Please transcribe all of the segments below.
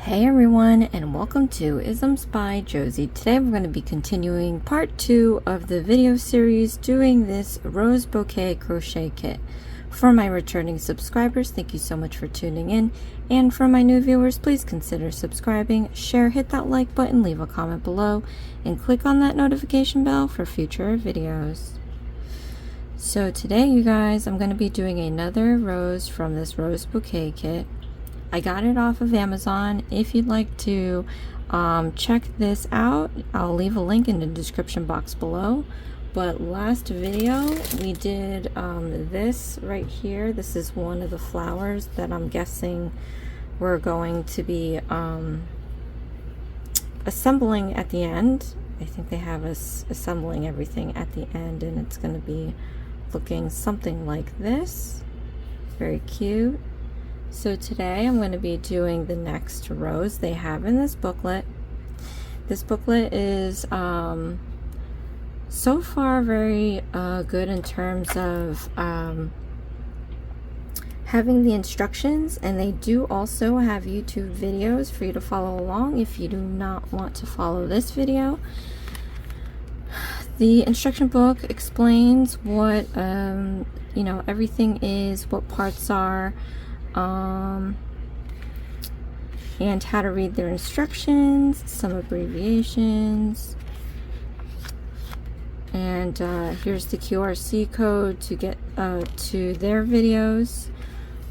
Hey everyone, and welcome to Isms by Josie. Today we're going to be continuing part 2 of the video series doing this rose bouquet crochet kit. For my returning subscribers, thank you so much for tuning in, and for my new viewers, please consider subscribing, share, hit that like button, leave a comment below, and click on that notification bell for future videos. So today, you guys, I'm going to be doing another rose from this rose bouquet kit. I got it off of Amazon. If you'd like to check this out, I'll leave a link in the description box below. But last video we did this right here. This is one of the flowers that I'm guessing we're going to be assembling at the end. I think they have us assembling everything at the end, and it's going to be looking something like this. Very cute. So today I'm going to be doing the next rose they have in this booklet. This booklet is so far very good in terms of having the instructions, and they do also have YouTube videos for you to follow along if you do not want to follow this video. The instruction book explains what you know, everything is, what parts are, and how to read their instructions, some abbreviations, and here's the QRC code to get to their videos.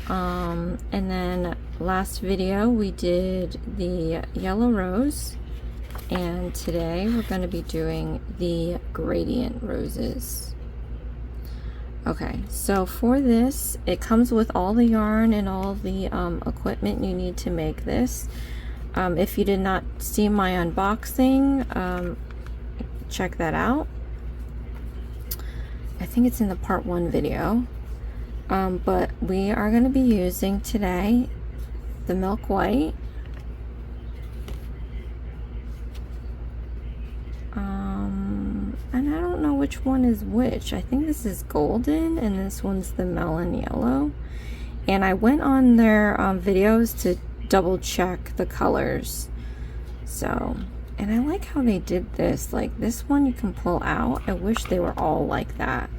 And then last video we did the yellow rose, and today we're going to be doing the gradient roses. Okay, so for this, it comes with all the yarn and all the equipment you need to make this. If you did not see my unboxing, check that out. I think it's in the part 1 video. But we are going to be using today the milk white. And I don't know which one is which. I think this is golden and this one's the melon yellow. And I went on their videos to double check the colors. So, and I like how they did this. Like this one you can pull out. I wish they were all like that.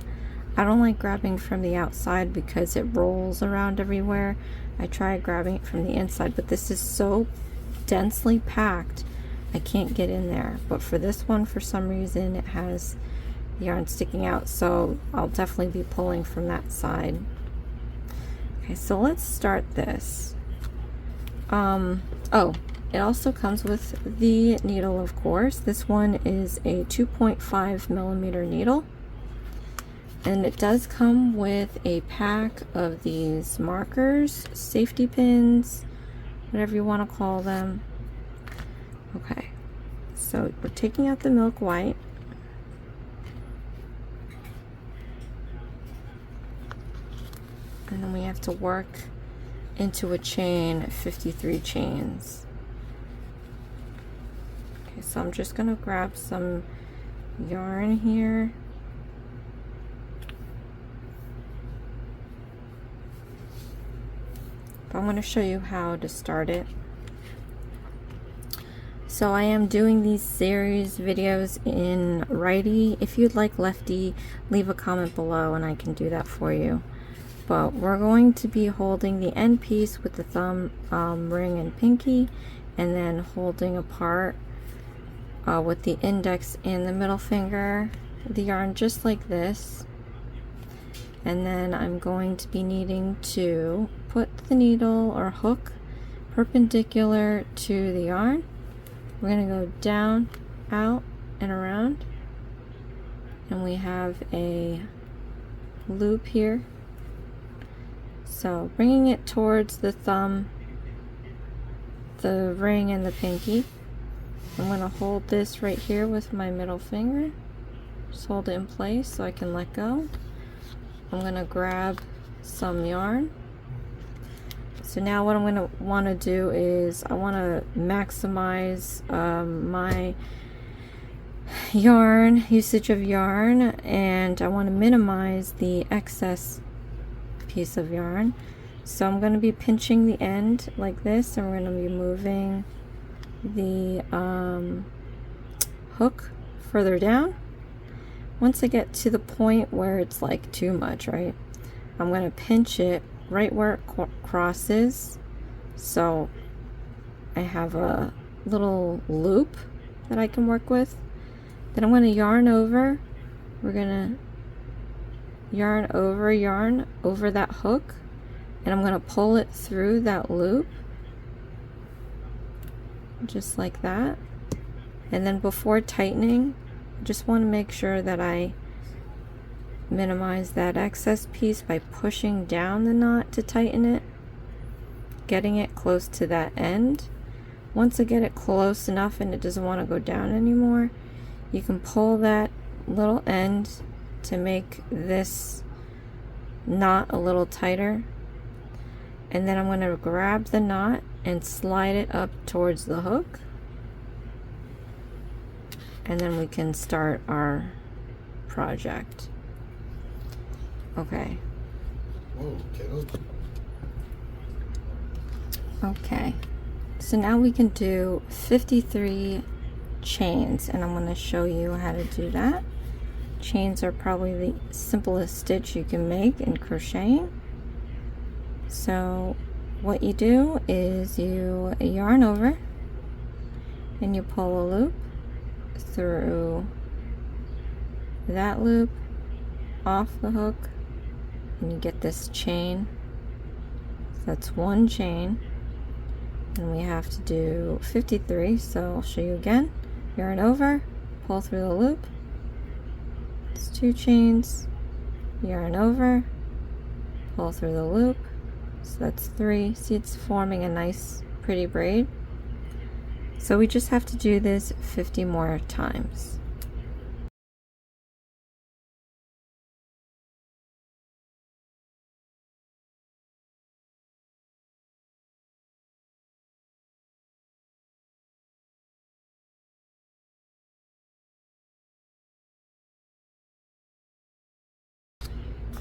I don't like grabbing from the outside because it rolls around everywhere. I tried grabbing it from the inside, but this is so densely packed I can't get in there. But for this one, for some reason, it has yarn sticking out, so I'll definitely be pulling from that side. Okay, so let's start this. Oh, it also comes with the needle, of course. This one is a 2.5 millimeter needle, and it does come with a pack of these markers, safety pins, whatever you want to call them. Okay, so we're taking out the milk white. And then we have to work into a chain, 53 chains. Okay, so I'm just gonna grab some yarn here. But I'm gonna show you how to start it. So I am doing these series videos in righty. If you'd like lefty, leave a comment below and I can do that for you. But we're going to be holding the end piece with the thumb, ring, and pinky, and then holding apart with the index and the middle finger the yarn just like this. And then I'm going to be needing to put the needle or hook perpendicular to the yarn. We're going to go down, out, and around, and we have a loop here. So bringing it towards the thumb, the ring, and the pinky. I'm going to hold this right here with my middle finger. Just hold it in place so I can let go. I'm going to grab some yarn. So now what I'm going to want to do is I want to maximize my yarn, usage of yarn, and I want to minimize the excess piece of yarn. So I'm going to be pinching the end like this, and we're going to be moving the hook further down. Once I get to the point where it's like too much, right, I'm going to pinch it right where it crosses, so I have a little loop that I can work with. Then I'm going to yarn over. We're going to yarn over that hook, and I'm going to pull it through that loop just like that. And then before tightening, I just want to make sure that I minimize that excess piece by pushing down the knot to tighten it, getting it close to that end. Once I get it close enough and it doesn't want to go down anymore, you can pull that little end to make this knot a little tighter. And then I'm going to grab the knot and slide it up towards the hook. And then we can start our project. Okay. Okay. So now we can do 53 chains, and I'm going to show you how to do that. Chains are probably the simplest stitch you can make in crocheting. So what you do is you yarn over and you pull a loop through that loop, off the hook, and you get this chain. So that's one chain, and we have to do 53. So I'll show you again. Yarn over, pull through the loop, it's 2 chains, yarn over, pull through the loop, so that's 3. See, it's forming a nice pretty braid. So we just have to do this 50 more times.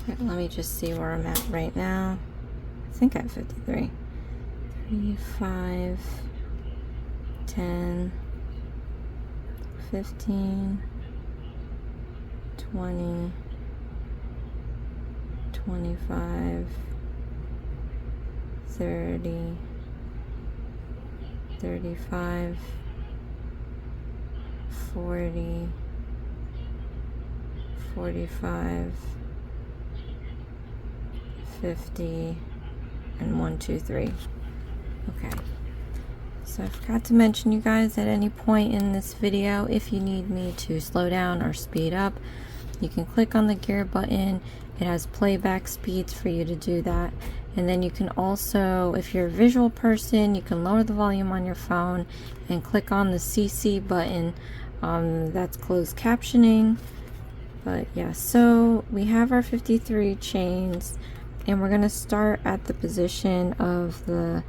Okay, let me just see where I'm at right now. I think I have 53. 3, 5, 10, 15, 20, 25, 30, 35, 40, 45, 50, and 1, 2, 3. Okay. So I forgot to mention, you guys, at any point in this video, if you need me to slow down or speed up, you can click on the gear button. It has playback speeds for you to do that. And then you can also, if you're a visual person, you can lower the volume on your phone and click on the CC button. That's closed captioning. But yeah, so we have our 53 chains, and we're going to start at the position of the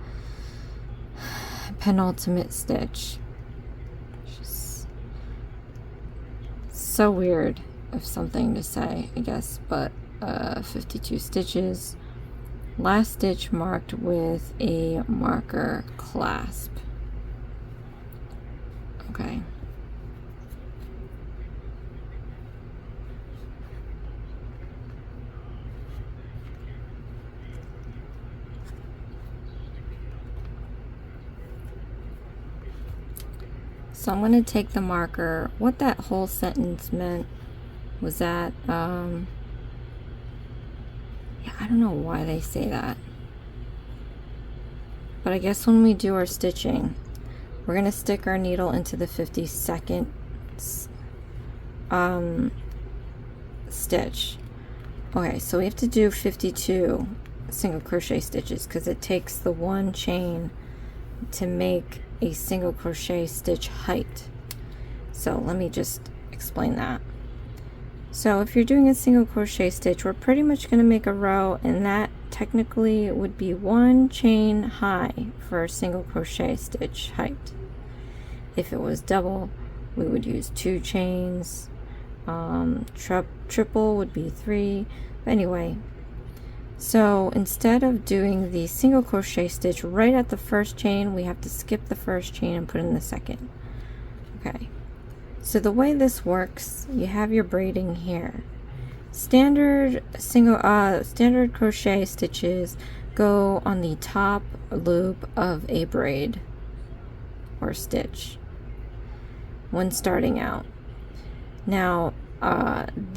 penultimate stitch. Just so weird of something to say, I guess, but 52 stitches. Last stitch marked with a marker clasp. Okay. So I'm going to take the marker. What that whole sentence meant was that, yeah, I don't know why they say that. But I guess when we do our stitching, we're going to stick our needle into the 52nd stitch. Okay, so we have to do 52 single crochet stitches because it takes the one chain to make a single crochet stitch height. So let me just explain that. So if you're doing a single crochet stitch, we're pretty much going to make a row, and that technically would be one chain high for a single crochet stitch height. If it was double, we would use 2 chains. Triple would be 3. But anyway, So instead of doing the single crochet stitch right at the first chain, we have to skip the first chain and put in the second. Okay, so the way this works, you have your braiding here. Standard crochet stitches go on the top loop of a braid or stitch when starting out. Now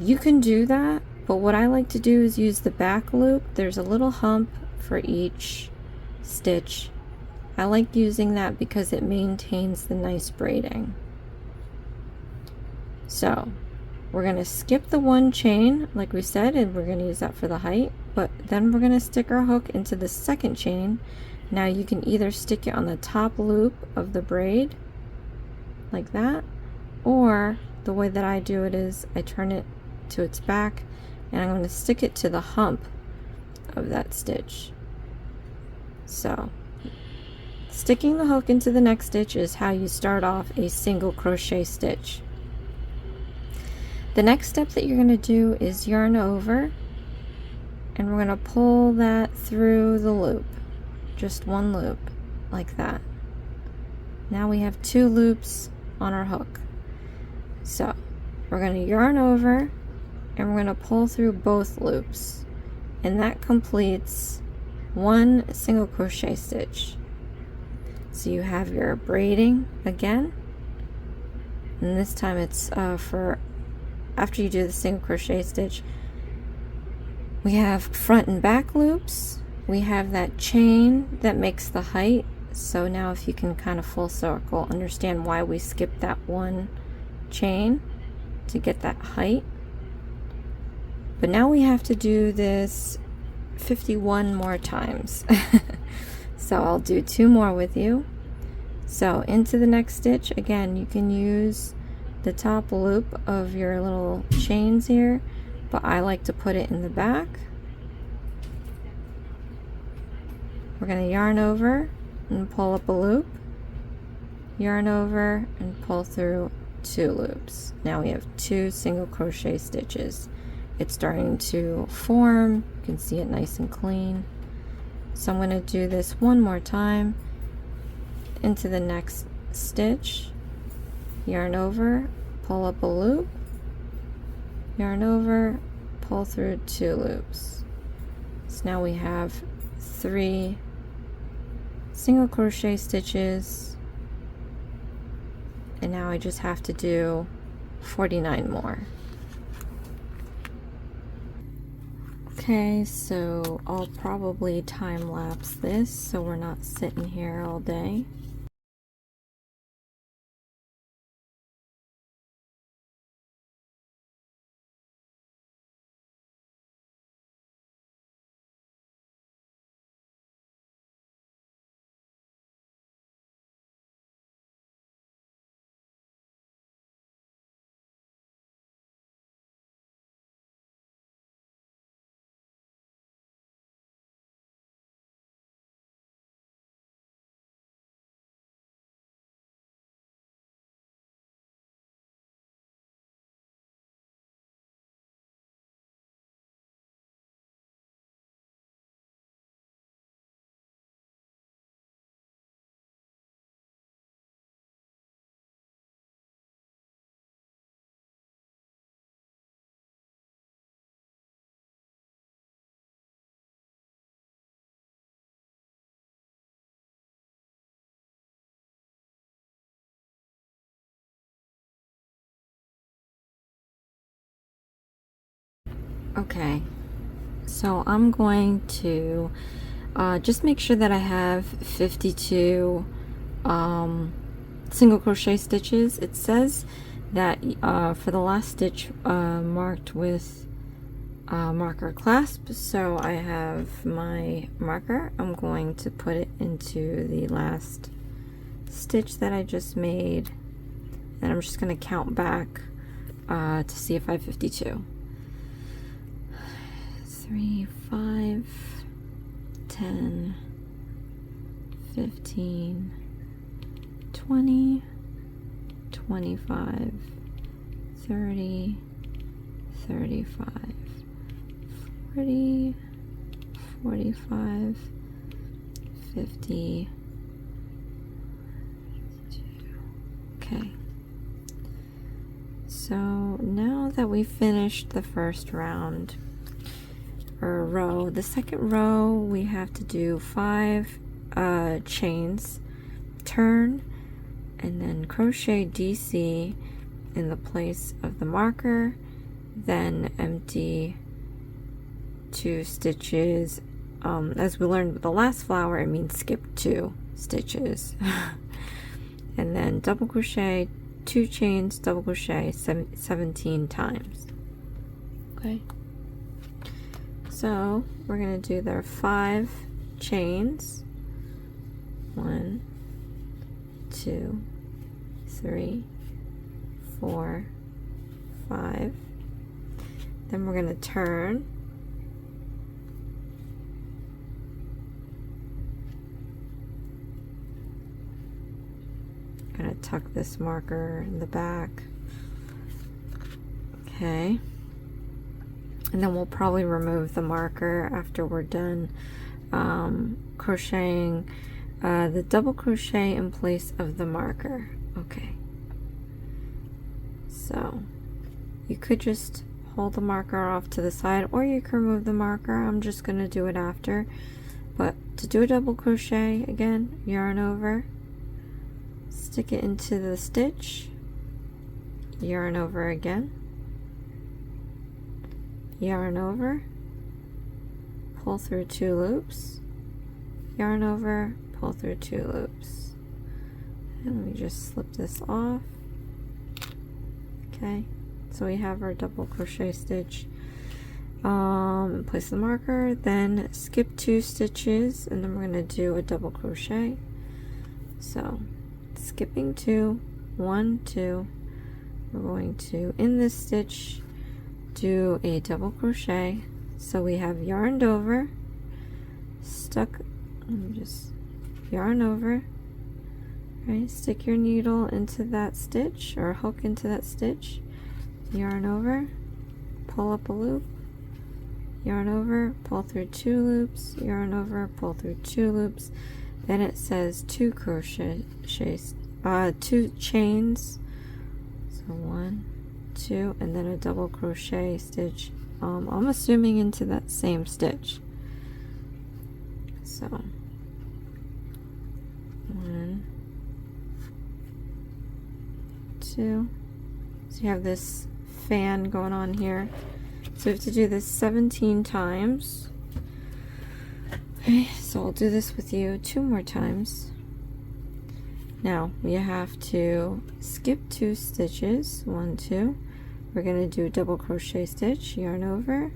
you can do that, but what I like to do is use the back loop. There's a little hump for each stitch. I like using that because it maintains the nice braiding. So we're going to skip the one chain like we said, and we're going to use that for the height, but then we're going to stick our hook into the second chain. Now you can either stick it on the top loop of the braid like that, or the way that I do it is I turn it to its back and I'm going to stick it to the hump of that stitch. So sticking the hook into the next stitch is how you start off a single crochet stitch. The next step that you're going to do is yarn over, and we're going to pull that through the loop, just one loop like that. Now we have 2 loops on our hook. So we're going to yarn over and we're going to pull through both loops, and that completes 1 single crochet stitch. So you have your braiding again, and this time it's for after you do the single crochet stitch. We have front and back loops, we have that chain that makes the height. So now if you can kind of full circle understand why we skipped that one chain to get that height. But now we have to do this 51 more times. So I'll do 2 more with you. So into the next stitch, again you can use the top loop of your little chains here, but I like to put it in the back. We're going to yarn over and pull up a loop, yarn over and pull through 2 loops. Now we have 2 single crochet stitches. It's starting to form, you can see it nice and clean. So I'm going to do this one more time. Into the next stitch, yarn over, pull up a loop, yarn over, pull through 2 loops. So now we have 3 single crochet stitches, and now I just have to do 49 more. Okay, so I'll probably time lapse this so we're not sitting here all day. Okay, so I'm going to just make sure that I have 52 single crochet stitches. It says that for the last stitch marked with marker clasp, so I have my marker. I'm going to put it into the last stitch that I just made, and I'm just going to count back to see if I have 52. 3, 5, 10, 15, 20, 25, 30, 35, 40, 45, 50. Okay. So now that we finished the first round, or row, the second row we have to do 5 chains, turn, and then crochet DC in the place of the marker, then empty 2 stitches. As we learned with the last flower, it means skip 2 stitches. And then double crochet, 2 chains, double crochet 17 times. Okay, so we're going to do their 5 chains. 1, 2, 3, 4, 5. Then we're going to turn. I'm going to tuck this marker in the back. Okay. And then we'll probably remove the marker after we're done crocheting the double crochet in place of the marker. Okay. So you could just hold the marker off to the side, or you can remove the marker. I'm just going to do it after. But to do a double crochet, again, yarn over, stick it into the stitch, yarn over again, yarn over, pull through 2 loops, yarn over, pull through 2 loops. And let me just slip this off. Okay, so we have our double crochet stitch. Place the marker, then skip 2 stitches, and then we're going to do a double crochet. So skipping 2, 1, 2, we're going to, in this stitch, do a double crochet. So we have yarned over, stuck, let me just yarn over, right, stick your needle into that stitch, or hook into that stitch, yarn over, pull up a loop, yarn over, pull through 2 loops, yarn over, pull through 2 loops. Then it says 2 crochets, 2 chains. So 1, 2, and then a double crochet stitch. I'm assuming into that same stitch. So 1, 2. So you have this fan going on here. So we have to do this 17 times. Okay, so I'll do this with you 2 more times. Now we have to skip 2 stitches, 1, 2. We're going to do a double crochet stitch, yarn over,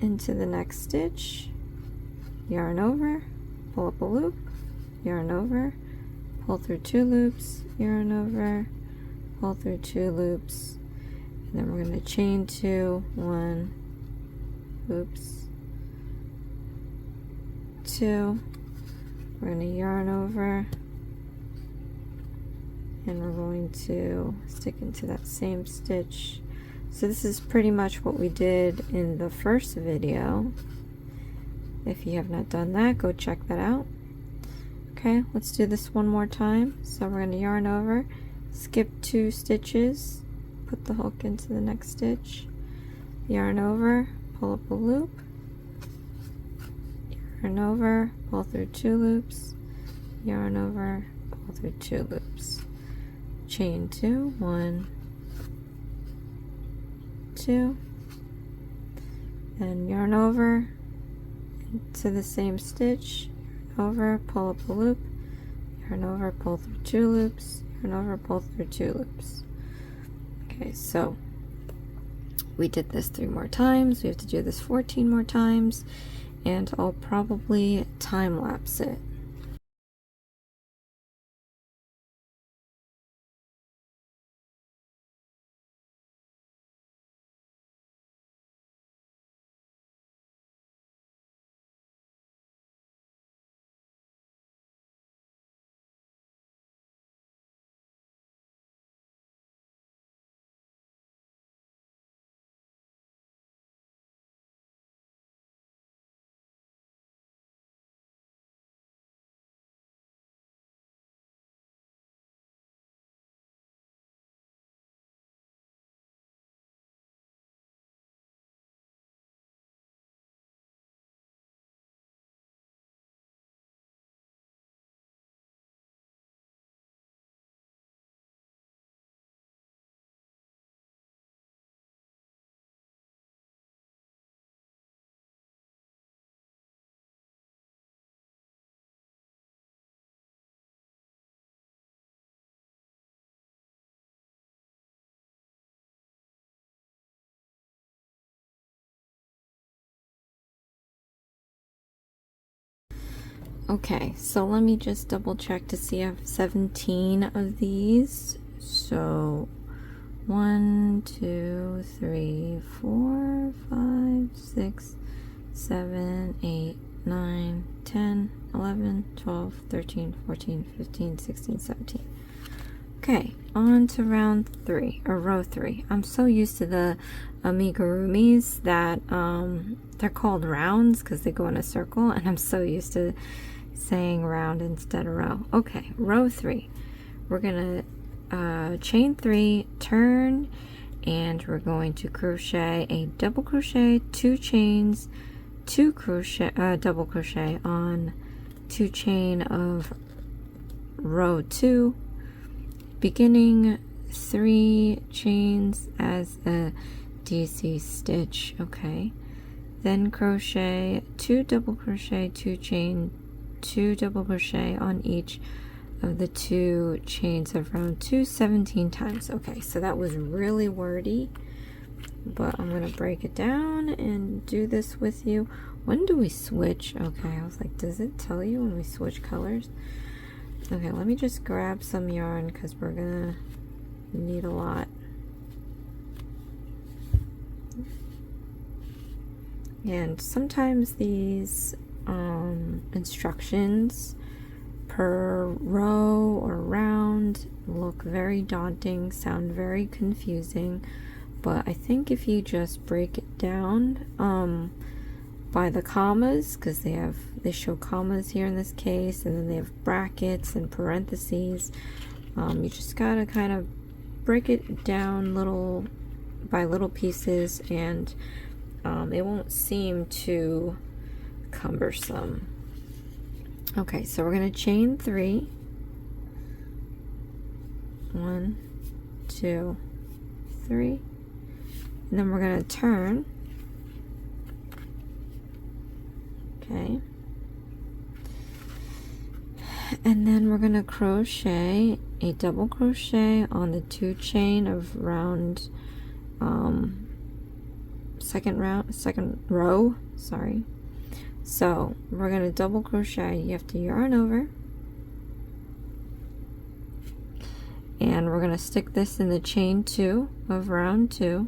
into the next stitch, yarn over, pull up a loop, yarn over, pull through 2 loops, yarn over, pull through 2 loops, and then we're going to chain 2, 1, oops, 2, we're going to yarn over, and we're going to stick into that same stitch. So this is pretty much what we did in the first video. If you have not done that, go check that out. Okay, let's do this one more time. So we're going to yarn over, skip 2 stitches, put the hook into the next stitch, yarn over, pull up a loop, yarn over, pull through 2 loops, yarn over, pull through 2 loops, chain 2, 1, 2, and yarn over into the same stitch, yarn over, pull up a loop, yarn over, pull through 2 loops, yarn over, pull through 2 loops. Okay, so we did this 3 more times. We have to do this 14 more times, and I'll probably time lapse it. Okay, so let me just double check to see I have 17 of these. So 1, 2, 3, 4, 5, 6, 7, 8, 9, 10, 11, 12, 13, 14, 15, 16, 17. Okay, on to round 3, or row 3. I'm so used to the amigurumis that they're called rounds because they go in a circle, and I'm so used to saying round instead of row. Okay, row 3. We're gonna chain 3, turn, and we're going to crochet a double crochet, 2 chains, 2 crochet, double crochet on 2 chain of row 2, beginning 3 chains as a DC stitch. Okay, then crochet 2 double crochet, 2 chain, 2 double crochet on each of the 2 chains of round 2 17 times. Okay, so that was really wordy, but I'm gonna break it down and do this with you. When do we switch? Okay, I was like, does it tell you when we switch colors? Okay, let me just grab some yarn because we're gonna need a lot. And sometimes these instructions per row or round look very daunting, sound very confusing, but I think if you just break it down by the commas, because they show commas here in this case, and then they have brackets and parentheses, you just gotta kind of break it down little by little pieces, and it won't seem too cumbersome. Okay, so we're going to chain 3. 1, 2, 3. And then we're going to turn. Okay. And then we're going to crochet a double crochet on the 2 chain of round second row, sorry. So we're going to double crochet. You have to yarn over, and we're going to stick this in the chain 2 of round 2,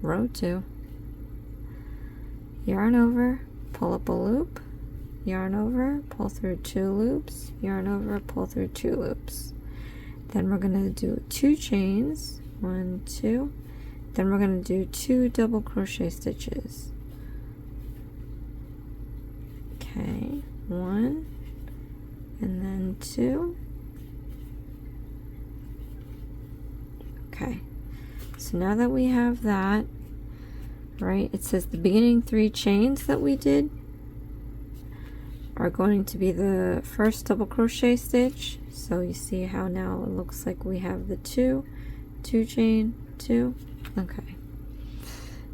row 2, yarn over, pull up a loop, yarn over, pull through 2 loops, yarn over, pull through 2 loops. Then we're going to do 2 chains, 1, 2. Then we're going to do 2 double crochet stitches. Okay, 1, and then 2. Okay, so now that we have that, right, it says the beginning 3 chains that we did are going to be the first double crochet stitch. So you see how now it looks like we have the 2 chain, 2. Okay,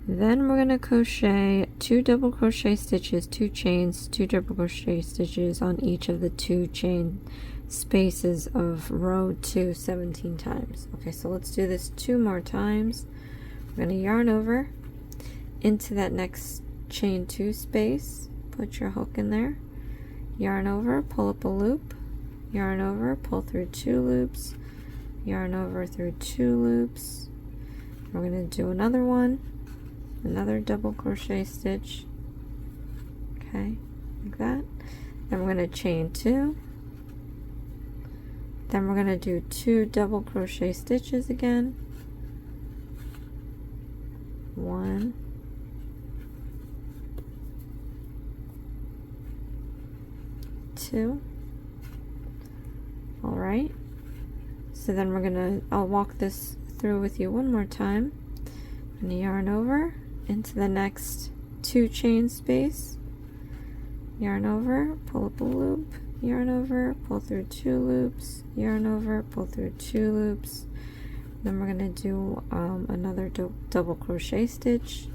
then we're going to crochet 2 double crochet stitches, 2 chains, 2 double crochet stitches on each of the 2 chain spaces of row 2 17 times. Okay, so let's do this 2 more times. We're going to yarn over into that next chain 2 space, put your hook in there, yarn over, pull up a loop, yarn over, pull through 2 loops, yarn over through 2 loops. We're going to do another one, another double crochet stitch, okay, like that. Then we're going to chain 2, then we're going to do 2 double crochet stitches again, 1, 2. All right, so then we're gonna, I'll walk this through with you one more time. I'm gonna yarn over into the next 2 chain space, yarn over, pull up a loop, yarn over, pull through 2 loops, yarn over, pull through 2 loops. Then we're gonna do another double crochet stitch.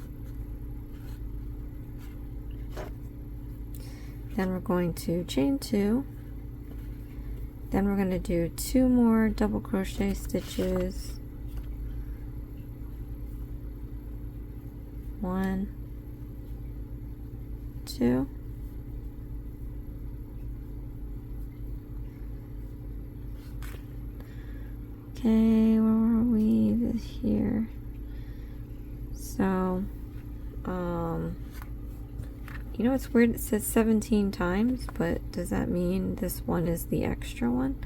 Then we're going to chain 2. Then we're going to do 2 more double crochet stitches. 1, 2. Okay, where were we here? So, you know, it's weird, it says 17 times, but does that mean this one is the extra one?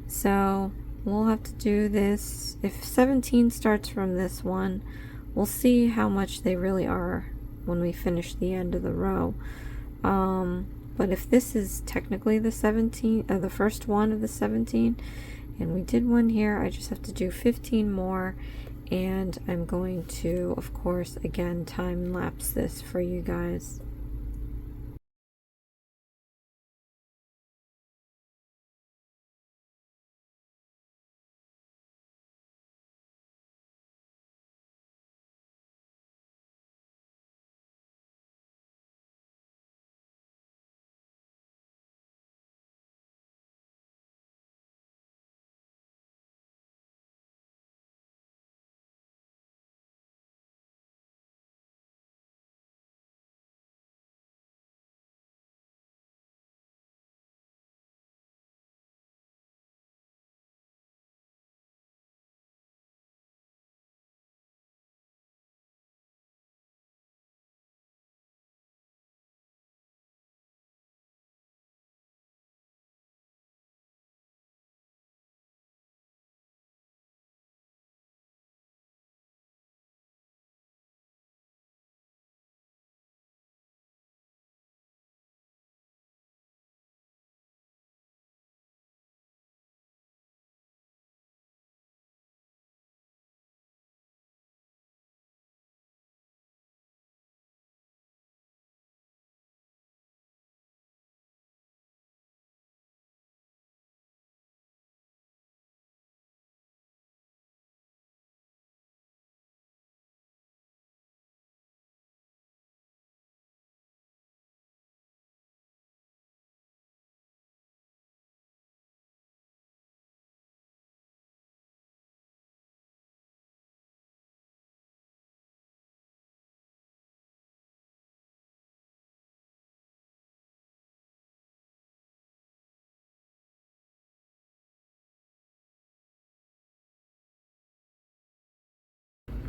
So we'll have to do this. If 17 starts from this one, we'll see how much they really are when we finish the end of the row. But if this is technically the 17, the first one of the 17, and we did one here, I just have to do 15 more, and I'm going to, of course, again, time lapse this for you guys.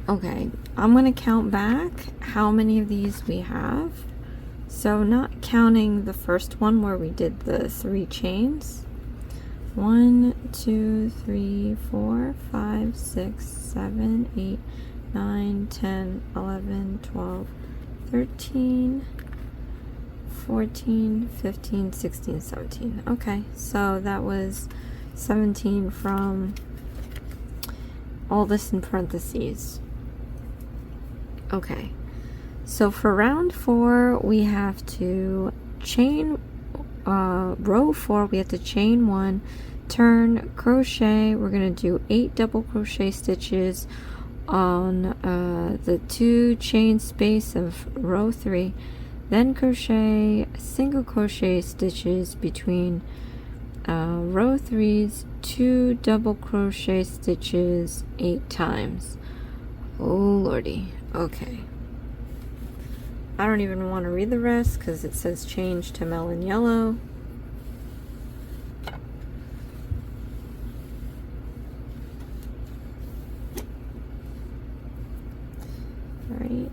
Okay, I'm going to count back how many of these we have. So not counting the first one where we did the 3 chains. 1, 2, 3, 4, 5, 6, 7, 8, 9, 10, 11, 12, 13, 14, 15, 16, 17. Okay, so that was 17 from all this in parentheses. Okay, so for round 4, we have to chain, row 4, we have to chain 1, turn, crochet. We're going to do 8 double crochet stitches on the 2 chain space of row 3, then crochet single crochet stitches between row 3's 2 double crochet stitches 8 times. Oh lordy. Okay, I don't even want to read the rest because it says change to melon yellow. Alright,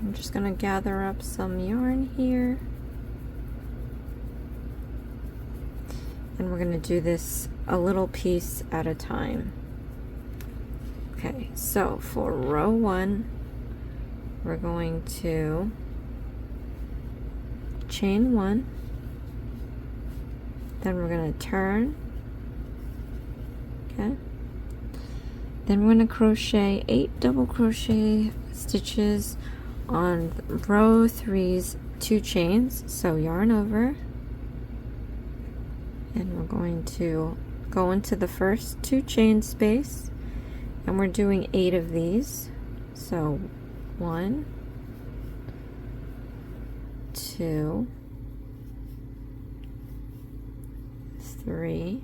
I'm just going to gather up some yarn here, and we're going to do this a little piece at a time. Okay, so for row 1, we're going to chain 1, then we're going to turn, okay, then we're going to crochet 8 double crochet stitches on row 3's 2 chains, so yarn over, and we're going to go into the first 2 chain space, and we're doing 8 of these. So 1, 2, 3,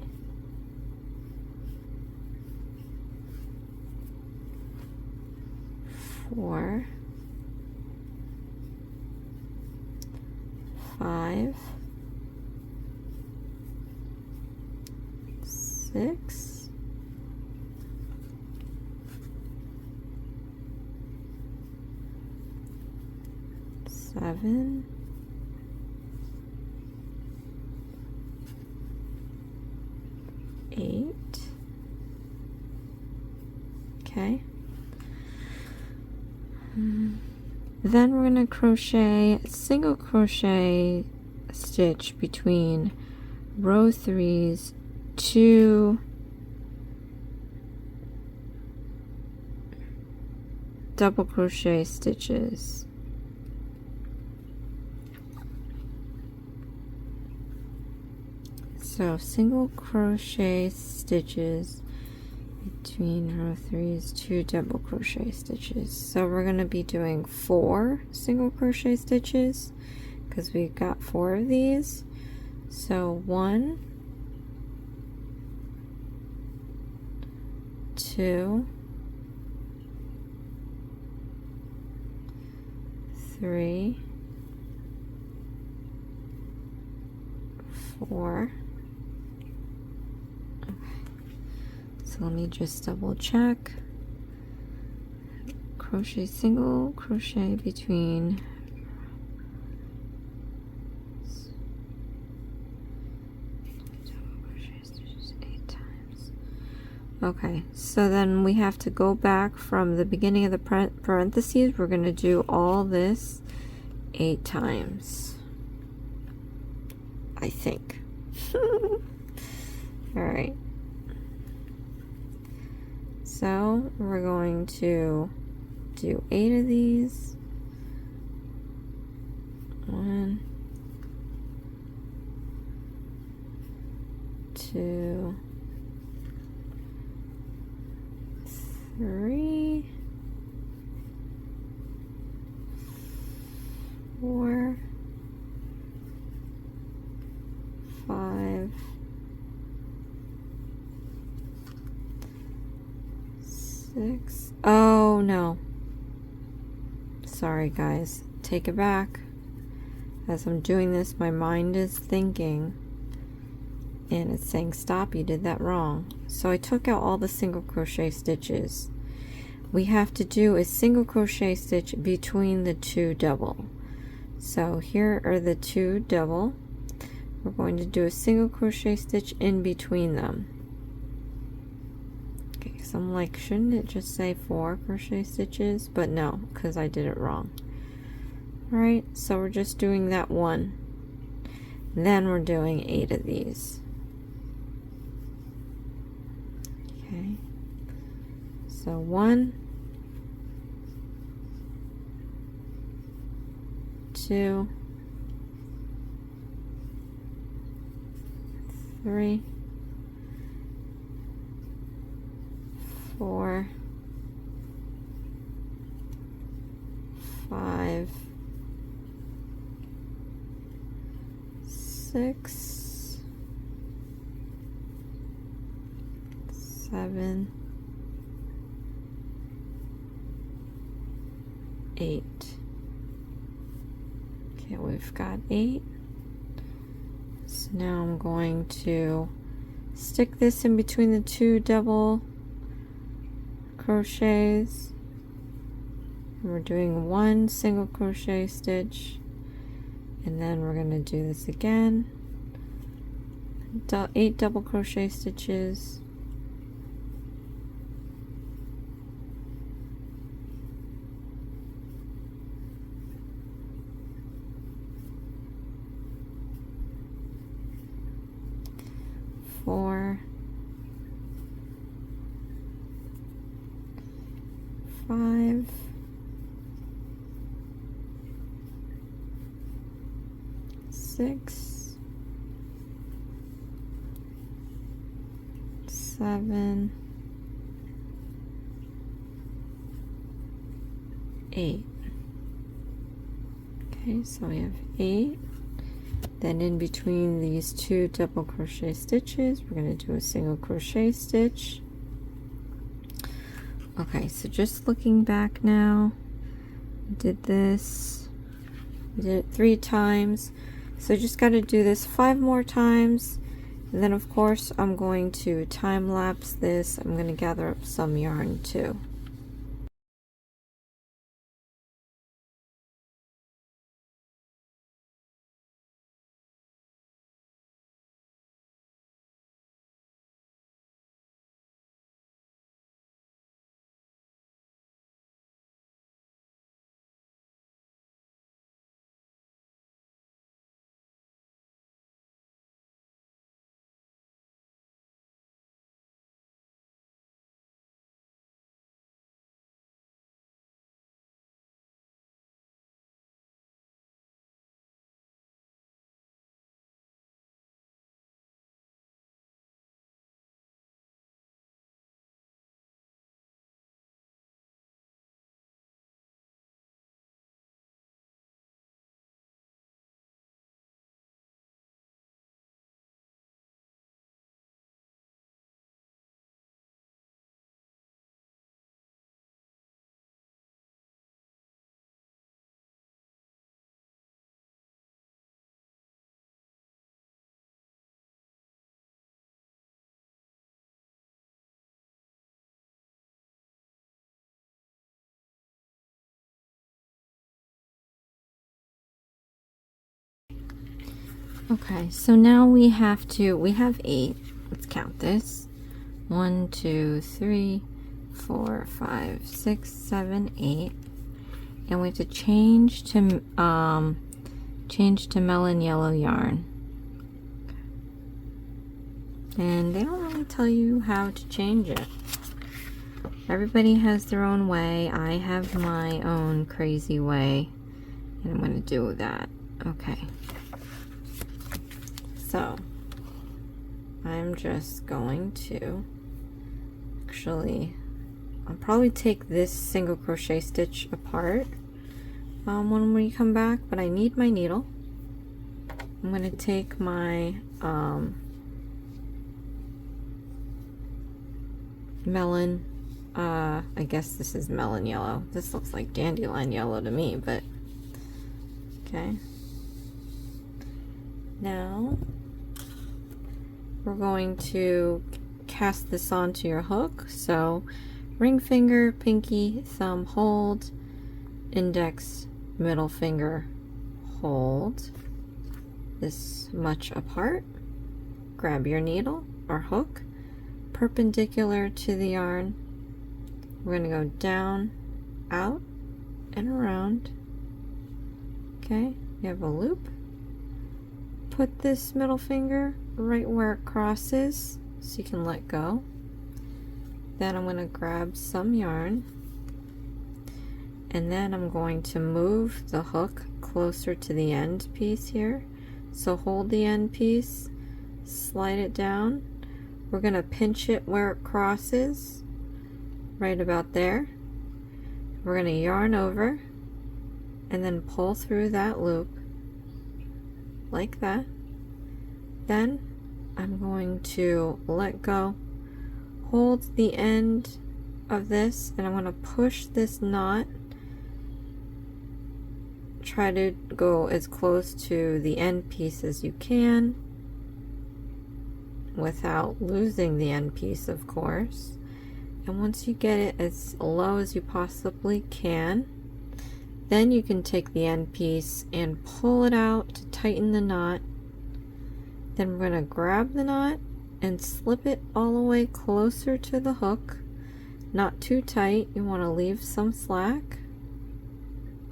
4, 5, 6, 7, 8. Okay. Then we're going to crochet a single crochet stitch between row 3's 2 double crochet stitches. So single crochet stitches between row 3's 2 double crochet stitches. So we're going to be doing 4 single crochet stitches because we got 4 of these. So 1, 2, 3, 4. Okay. So let me just double check. Crochet single crochet between double crochet stitches 8 times. Okay, so then we have to go back from the beginning of the parentheses. We're going to do all this 8 times, I think. All right. So we're going to do 8 of these. 1, 2, 3, 4, 5, 6. Oh no. Sorry guys. Take it back. As I'm doing this, my mind is thinking and it's saying stop, you did that wrong. So I took out all the single crochet stitches. We have to do a single crochet stitch between the 2 double. So here are the 2 double. We're going to do a single crochet stitch in between them. Okay, so I'm like, shouldn't it just say 4 crochet stitches? But no, because I did it wrong. Alright, so we're just doing that one. Then we're doing 8 of these. Okay, so 1, 2, 3, 4, 5, 6, 7, 8. Okay, we've got 8. So now I'm going to stick this in between the 2 double crochets. And we're doing 1 single crochet stitch, and then we're going to do this again. 8 double crochet stitches. Four, 5, 6, 7, 8. Okay, so we have 8. Then in between these 2 double crochet stitches, we're going to do a single crochet stitch. Okay, so just looking back now, did this, did it 3 times. So just got to do this 5 more times, And then of course I'm going to time lapse this. I'm going to gather up some yarn too. Okay, so now we have 8. Let's count this. 1, 2, 3, 4, 5, 6, 7, 8. And we have to change to melon yellow yarn. And they don't really tell you how to change it. Everybody has their own way. I have my own crazy way, and I'm going to do that. Okay. So, I'm just going to I'll probably take this single crochet stitch apart when we come back, but I need my needle. I'm going to take my melon, I guess this is melon yellow. This looks like dandelion yellow to me, but okay. Now we're going to cast this onto your hook. So ring finger, pinky, thumb, hold, index, middle finger, hold this much apart. Grab your needle or hook perpendicular to the yarn. We're going to go down, out, and around. Okay, you have a loop. Put this middle finger right where it crosses so you can let go. Then I'm going to grab some yarn, and then I'm going to move the hook closer to the end piece here. So hold the end piece, slide it down. We're going to pinch it where it crosses, right about there. We're going to yarn over and then pull through that loop like that. Then I'm going to let go, hold the end of this, and I'm going to push this knot. Try to go as close to the end piece as you can without losing the end piece, of course. And once you get it as low as you possibly can, then you can take the end piece and pull it out to tighten the knot. Then we're going to grab the knot and slip it all the way closer to the hook. Not too tight, you want to leave some slack,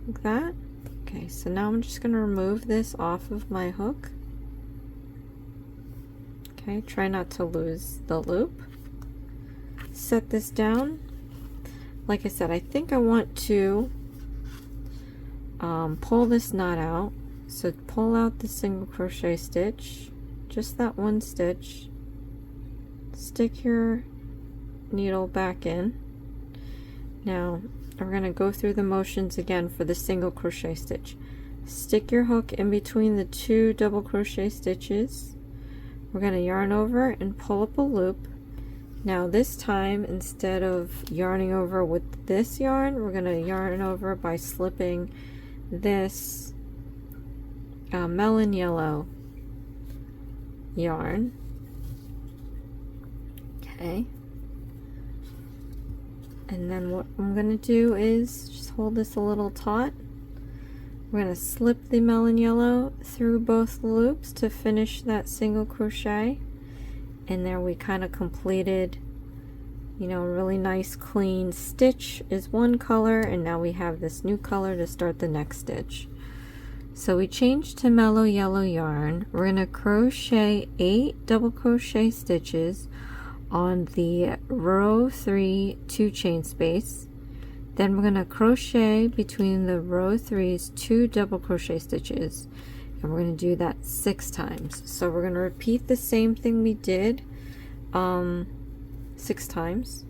like that. Okay, so now I'm just going to remove this off of my hook. Okay, try not to lose the loop. Set this down. Like I said, I think I want to pull this knot out. So pull out the single crochet stitch, just that one stitch. Stick your needle back in. Now we're going to go through the motions again for the single crochet stitch. Stick your hook in between the 2 double crochet stitches. We're going to yarn over and pull up a loop. Now this time, instead of yarning over with this yarn, we're going to yarn over by slipping this melon yellow yarn Okay. And then what I'm going to do is just hold this a little taut. We're going to slip the melon yellow through both loops to finish that single crochet. And there we kind of completed, you know, a really nice clean stitch is one color, and now we have this new color to start the next stitch. So we changed to mellow yellow yarn. We're going to crochet 8 double crochet stitches on the row 3 2 chain space. Then we're going to crochet between the row 3's 2 double crochet stitches, and we're going to do that 6 times. So we're going to repeat the same thing we did 6 times.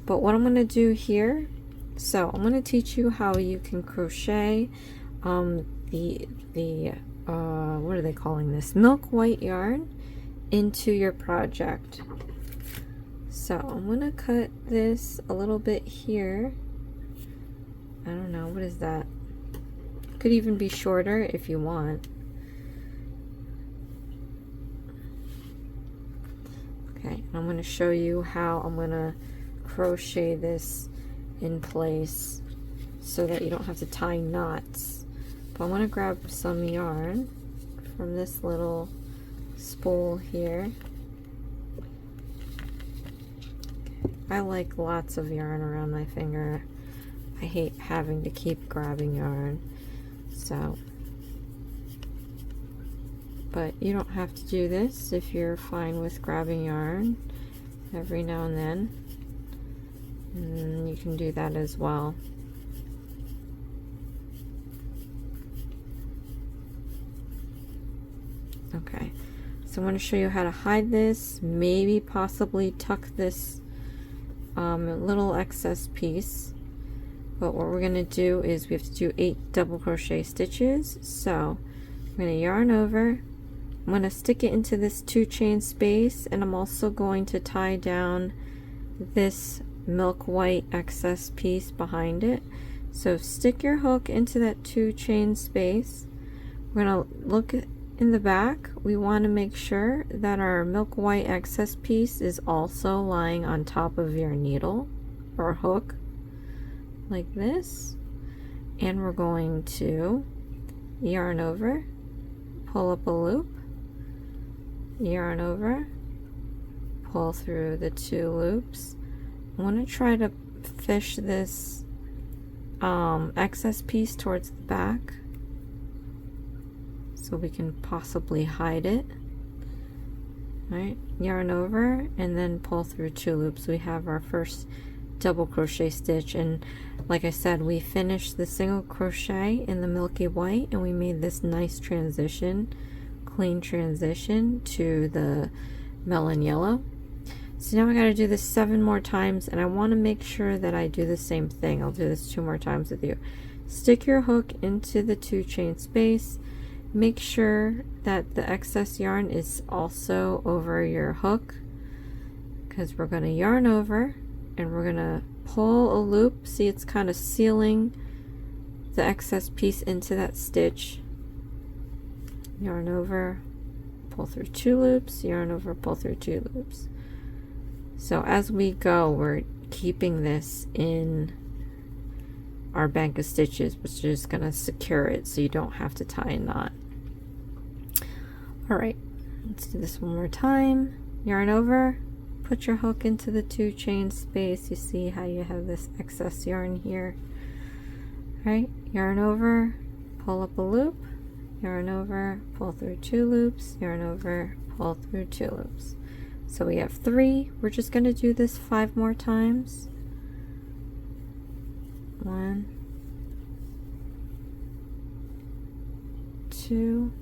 But what I'm going to do here, so I'm going to teach you how you can crochet what are they calling this? Milk white yarn into your project. So I'm going to cut this a little bit here. I don't know, what is that? Could even be shorter if you want. Okay, I'm going to show you how I'm going to crochet this in place so that you don't have to tie knots. But I'm going to grab some yarn from this little spool here. I like lots of yarn around my finger. I hate having to keep grabbing yarn. So, but you don't have to do this if you're fine with grabbing yarn every now and then. And you can do that as well. Okay, so I'm going to show you how to hide this, maybe possibly tuck this little excess piece. But what we're going to do is we have to do 8 double crochet stitches. So I'm going to yarn over. I'm going to stick it into this 2 chain space, and I'm also going to tie down this milk white excess piece behind it. So stick your hook into that 2 chain space. We're going to look in the back. We want to make sure that our milk white excess piece is also lying on top of your needle or hook, like this. And we're going to yarn over, pull up a loop, yarn over, pull through the 2 loops. I want to try to fish this excess piece towards the back so we can possibly hide it. Alright, yarn over and then pull through 2 loops. We have our first double crochet stitch, and like I said, we finished the single crochet in the milky white and we made this nice transition, clean transition to the melon yellow. So now I got to do this 7 more times, and I want to make sure that I do the same thing. I'll do this 2 more times with you. Stick your hook into the 2 chain space. Make sure that the excess yarn is also over your hook, because we're going to yarn over and we're going to pull a loop. See, it's kind of sealing the excess piece into that stitch. Yarn over, pull through 2 loops, yarn over, pull through 2 loops. So as we go, we're keeping this in our bank of stitches, which is just going to secure it so you don't have to tie a knot. Alright, let's do this one more time. Yarn over, put your hook into the 2 chain space. You see how you have this excess yarn here. Alright, yarn over, pull up a loop, yarn over, pull through 2 loops, yarn over, pull through 2 loops. So we have 3. We're just going to do this 5 more times. 1, 2,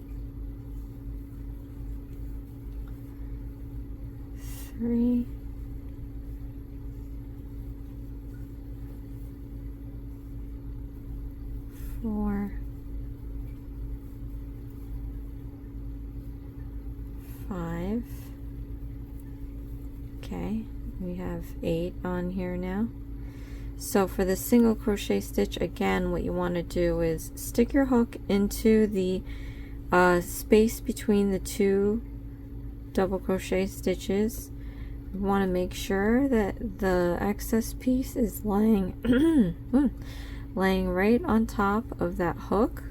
3, 4, 5. Okay, we have 8 on here now. So for the single crochet stitch, again, what you want to do is stick your hook into the space between the 2 double crochet stitches. You want to make sure that the excess piece is laying laying right on top of that hook.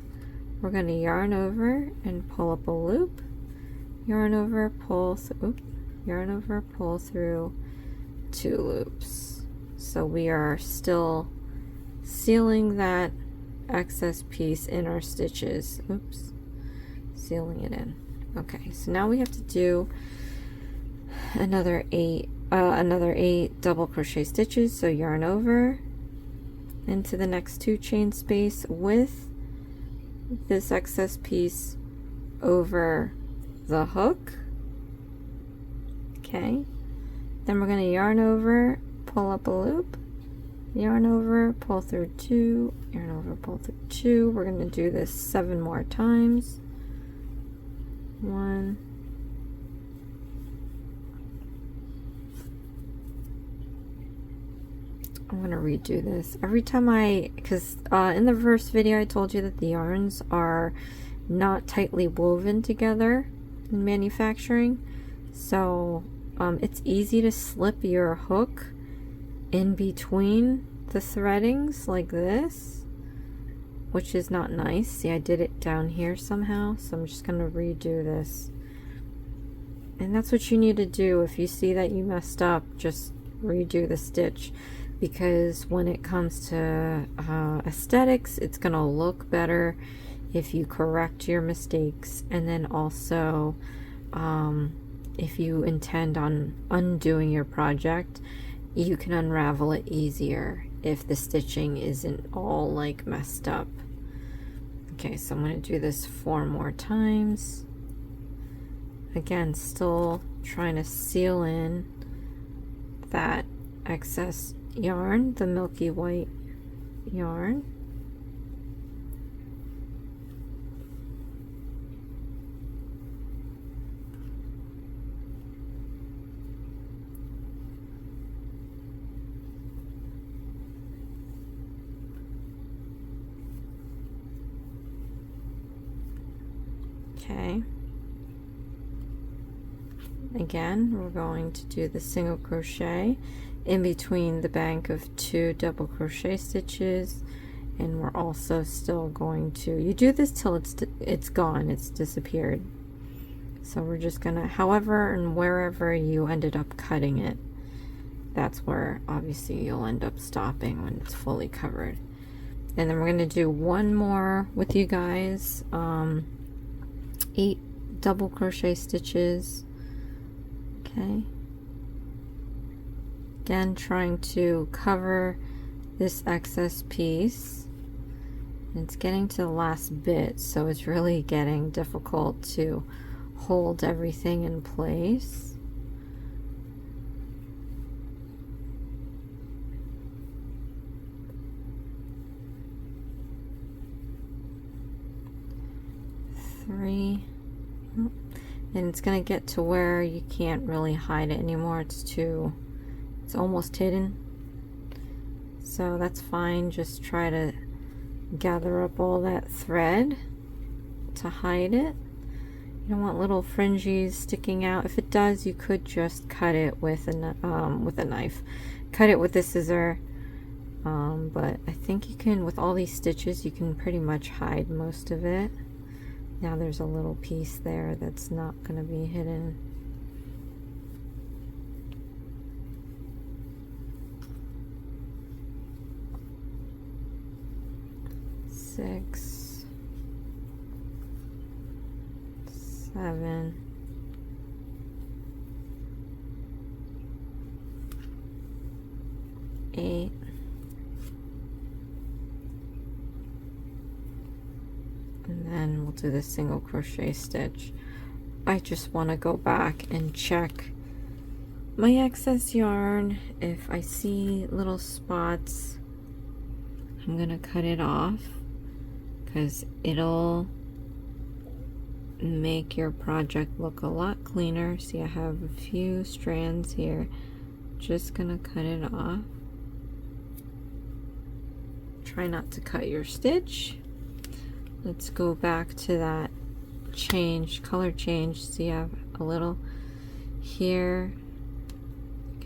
We're going to yarn over and pull up a loop, yarn over, pull through, yarn over, pull through 2 loops. So we are still sealing that excess piece in our stitches. Oops, sealing it in. Okay, so now we have to do another 8 double crochet stitches. So yarn over into the next 2 chain space with this excess piece over the hook. Okay, then we're going to yarn over, pull up a loop, yarn over, pull through 2, yarn over, pull through 2. We're going to do this 7 more times. 1, I'm going to redo this every time because in the first video I told you that the yarns are not tightly woven together in manufacturing, so it's easy to slip your hook in between the threadings like this, which is not nice. See, I did it down here somehow, so I'm just going to redo this. And that's what you need to do. If you see that you messed up, just redo the stitch, because when it comes to aesthetics, it's going to look better if you correct your mistakes. And then also if you intend on undoing your project, you can unravel it easier if the stitching isn't all like messed up. Okay, so I'm going to do this 4 more times. Again, still trying to seal in that excess yarn, the milky white yarn. Okay. Again, we're going to do the single crochet in between the bank of 2 double crochet stitches, and we're also still going to, you do this till it's gone, it's disappeared. So we're just gonna, however and wherever you ended up cutting it, that's where obviously you'll end up stopping when it's fully covered. And then we're gonna do 1 more with you guys, 8 double crochet stitches. Okay, again trying to cover this excess piece. It's getting to the last bit, so it's really getting difficult to hold everything in place. Three. And it's going to get to where you can't really hide it anymore. It's almost hidden. So that's fine. Just try to gather up all that thread to hide it. You don't want little fringes sticking out. If it does, you could just cut it with a knife. Cut it with a scissor. But I think you can, with all these stitches, you can pretty much hide most of it. Now there's a little piece there that's not going to be hidden. Six, 7, 8, and then we'll do the single crochet stitch. I just want to go back and check my excess yarn. If I see little spots, I'm gonna cut it off, because it'll make your project look a lot cleaner. See, I have a few strands here. Just gonna cut it off. Try not to cut your stitch. Let's go back to that color change. See, I have a little here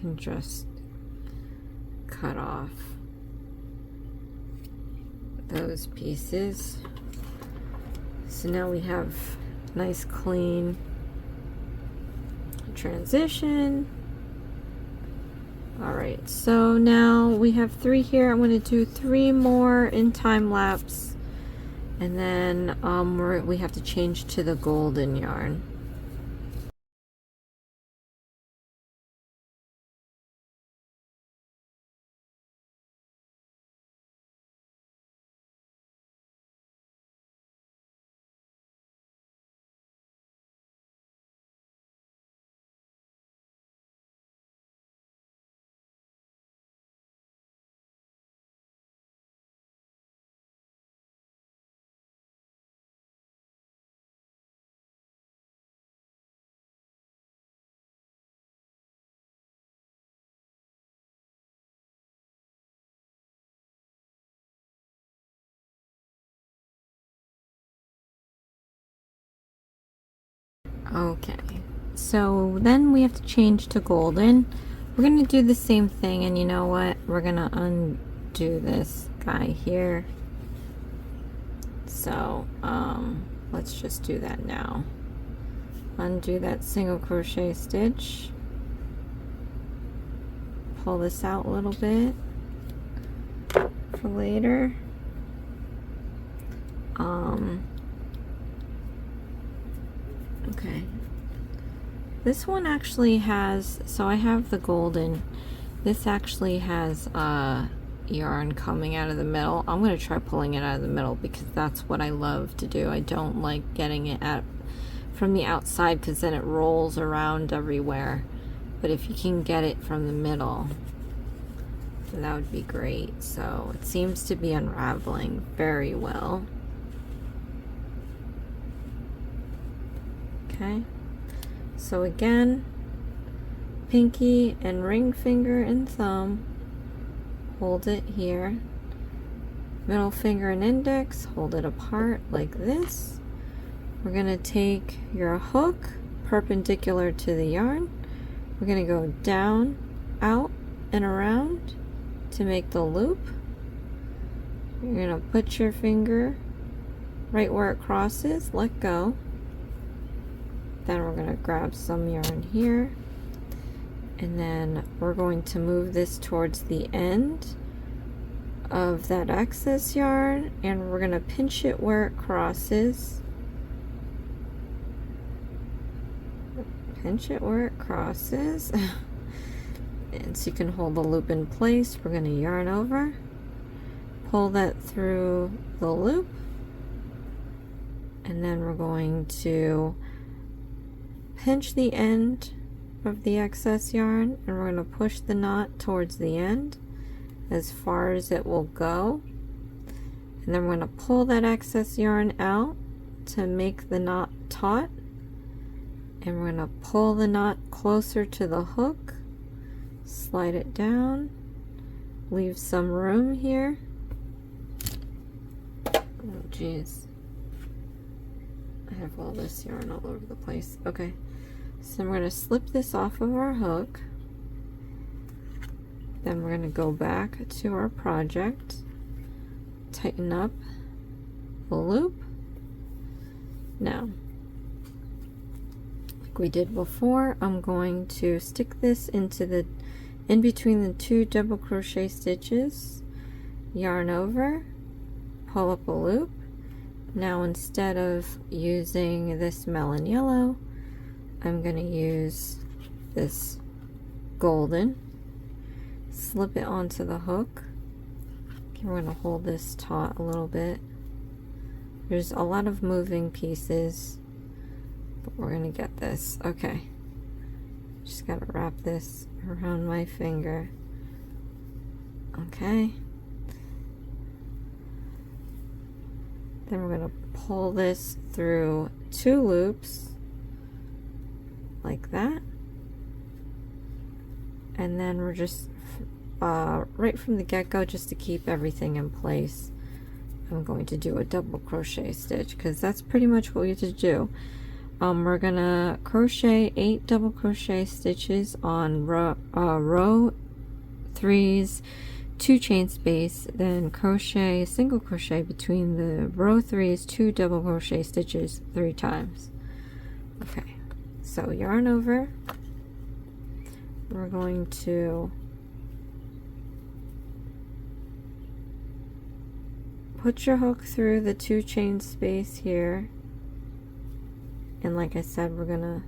can just cut off those pieces. So now we have nice clean transition. All right, so now we have 3 here. I'm going to do 3 more in time lapse, and then we have to change to the golden yarn. Okay, so then we have to change to golden. We're gonna do the same thing, and you know what? We're gonna undo this guy here. So let's just do that now. Undo that single crochet stitch. Pull this out a little bit for later. Okay, this one actually has, so I have the golden, this actually has yarn coming out of the middle. I'm going to try pulling it out of the middle because that's what I love to do. I don't like getting it out from the outside because then it rolls around everywhere, but if you can get it from the middle, then that would be great. So it seems to be unraveling very well. Okay, so again, pinky and ring finger and thumb, hold it here. Middle finger and index, hold it apart like this. We're going to take your hook perpendicular to the yarn. We're going to go down, out, and around to make the loop. You're going to put your finger right where it crosses, let go. Then we're going to grab some yarn here, and then we're going to move this towards the end of that excess yarn, and we're going to pinch it where it crosses. Pinch it where it crosses. And so you can hold the loop in place. We're going to yarn over, pull that through the loop, and then we're going to pinch the end of the excess yarn, and we're going to push the knot towards the end as far as it will go, and then we're going to pull that excess yarn out to make the knot taut, and we're going to pull the knot closer to the hook, slide it down, leave some room here. Oh geez, I have all this yarn all over the place. Okay, so we're going to slip this off of our hook. Then we're going to go back to our project, tighten up the loop. Now, like we did before, I'm going to stick this into the in between the 2 double crochet stitches, yarn over, pull up a loop. Now instead of using this melon yellow, I'm going to use this golden, slip it onto the hook. Okay, we're going to hold this taut a little bit. There's a lot of moving pieces, but we're going to get this. Okay, just got to wrap this around my finger. Okay, then we're going to pull this through 2 loops like that, and then we're just right from the get-go, just to keep everything in place, I'm going to do a double crochet stitch because that's pretty much what we have to do. we're gonna crochet 8 double crochet stitches on row 3's 2 chain space, then crochet single crochet between the row 3's 2 double crochet stitches 3 times. Okay, so yarn over. We're going to put your hook through the 2 chain space here, and like I said, we're gonna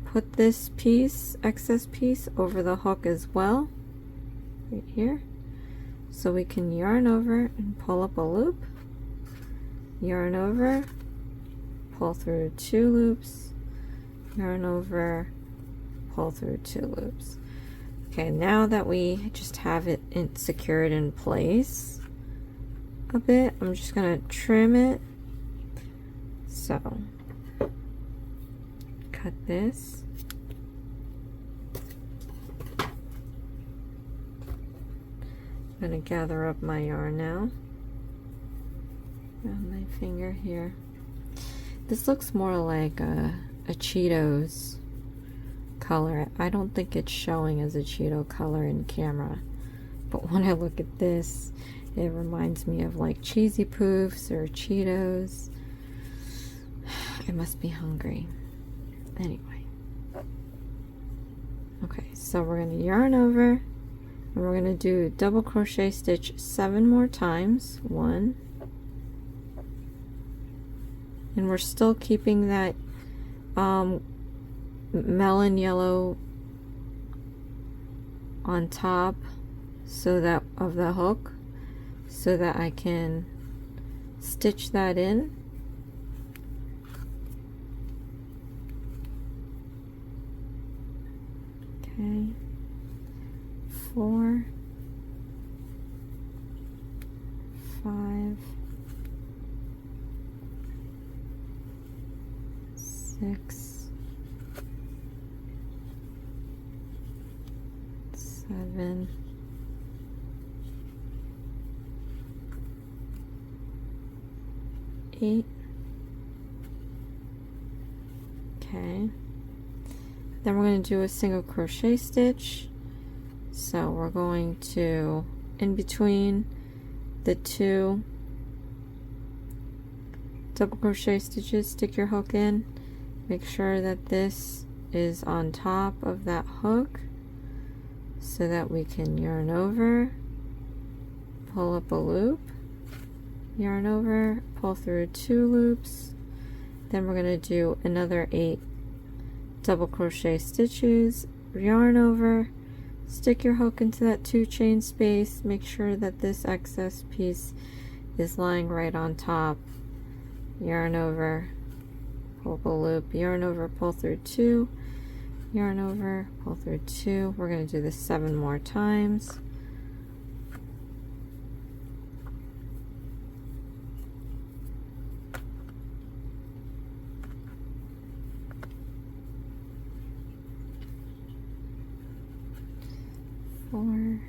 put this piece, excess piece, over the hook as well, right here, so we can yarn over and pull up a loop, yarn over, pull through 2 loops, yarn over, pull through 2 loops. Okay, now that we just have it secured in place a bit, I'm just gonna trim it. So cut this. I'm gonna gather up my yarn now around my finger here. This looks more like a Cheetos color. I don't think it's showing as a Cheeto color in camera, but when I look at this, it reminds me of like Cheesy Poofs or Cheetos. I must be hungry. Anyway. Okay, so we're going to yarn over, and we're going to do double crochet stitch 7 more times. 1. And we're still keeping that melon yellow on top so that of the hook, so that I can stitch that in. Okay, 4, 5, 6, 7, 8. Okay, then we're going to do a single crochet stitch. So we're going to, in between the 2 double crochet stitches, stick your hook in. Make sure that this is on top of that hook so that we can yarn over, pull up a loop, yarn over, pull through 2 loops. Then we're going to do another 8 double crochet stitches, yarn over, stick your hook into that 2 chain space, make sure that this excess piece is lying right on top, yarn over, pull up a loop, yarn over, pull through 2, yarn over, pull through 2. We're going to do this 7 more times. Four,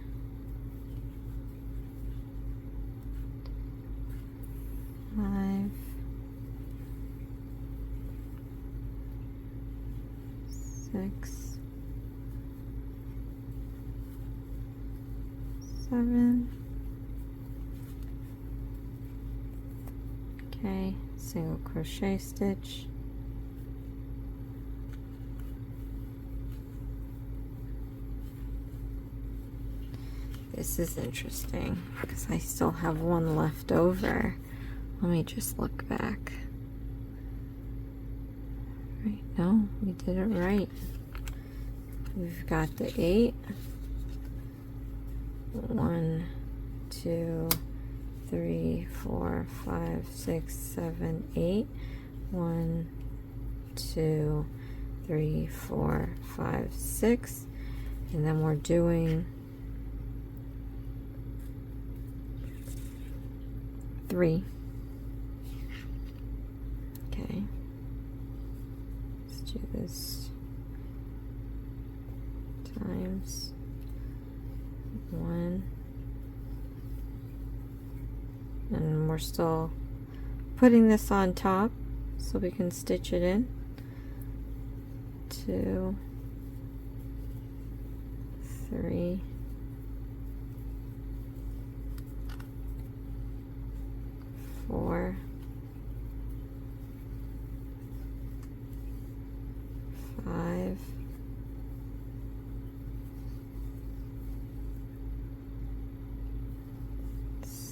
5, 6, 7. Okay, single crochet stitch. This is interesting because I still have one left over. Let me just look back. Right, no, we did it right. We've got the 8. 1, 2, 3, 4, 5, 6, 7, 8. 1, 2, 3, 4, 5, 6. And then we're doing 3. Okay, let's do this times 1, and we're still putting this on top so we can stitch it in. 2, 3, 4, 5,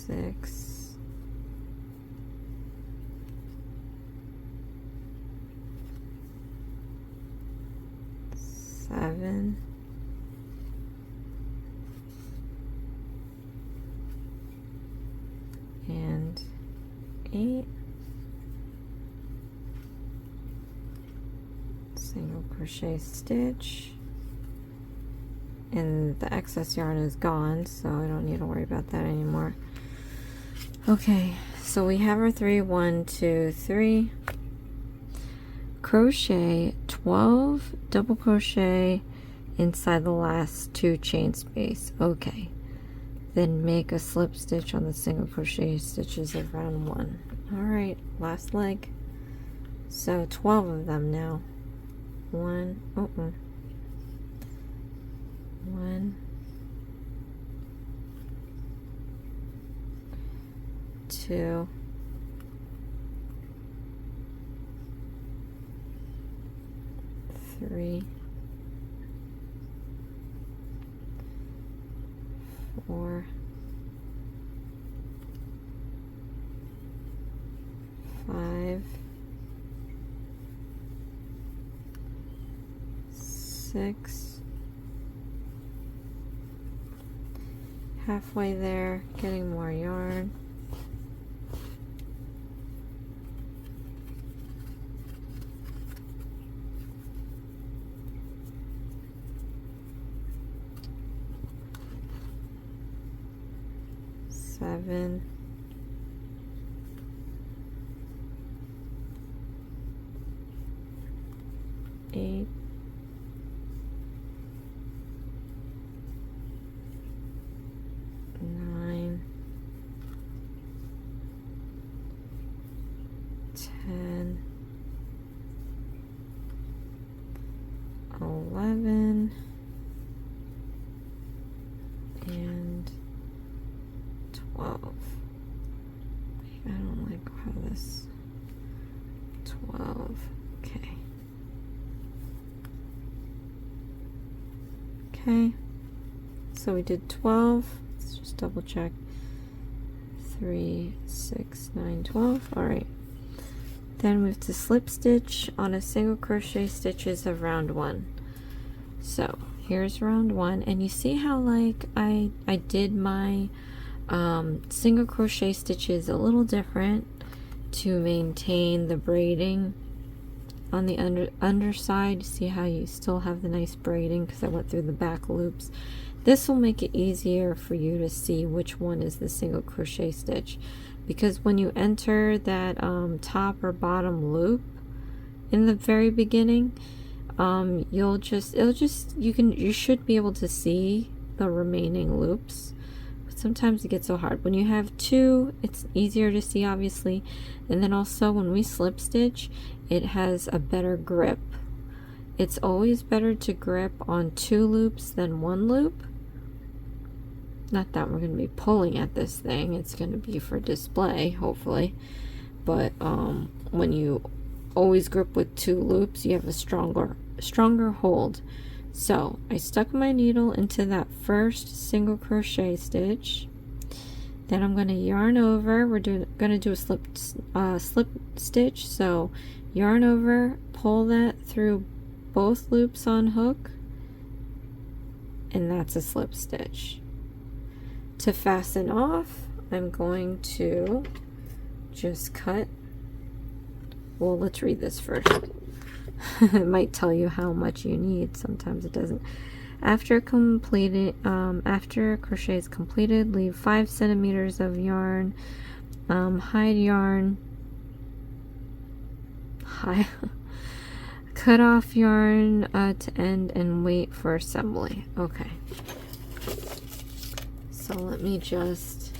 6, 7, 8, single crochet stitch, and the excess yarn is gone, so I don't need to worry about that anymore. Okay, so we have our 3, 1, 2, 3, crochet 12 double crochet inside the last 2 chain space. Okay, then make a slip stitch on the single crochet stitches of round 1. All right, last leg. So 12 of them now. 1, 2, 3, 4, 5, 6, halfway there, getting more yarn. 7, 8, 9, 10, 11, and 12. I don't like how this 12. Okay. Okay. So we did 12. Let's just double check. 3, 6, 9, 12. All right. Then move to slip stitch on a single crochet stitches of round 1. So here's round 1, and you see how like I did my single crochet stitches a little different to maintain the braiding on the underside. See how you still have the nice braiding because I went through the back loops. This will make it easier for you to see which one is the single crochet stitch, because when you enter that top or bottom loop in the very beginning, you should be able to see the remaining loops. Sometimes it gets so hard. When you have 2, it's easier to see, obviously, and then also when we slip stitch, it has a better grip. It's always better to grip on 2 loops than 1 loop. Not that we're going to be pulling at this thing, it's going to be for display, hopefully, but when you always grip with 2 loops, you have a stronger hold. So I stuck my needle into that first single crochet stitch, then I'm going to yarn over. We're going to do a slip stitch, so yarn over, pull that through both loops on hook, and that's a slip stitch. To fasten off, I'm going to just cut. Well, let's read this first. It might tell you how much you need. Sometimes it doesn't. After crochet is completed, leave 5 centimeters of yarn. Hide yarn. Cut off yarn to end and wait for assembly. Okay. So let me just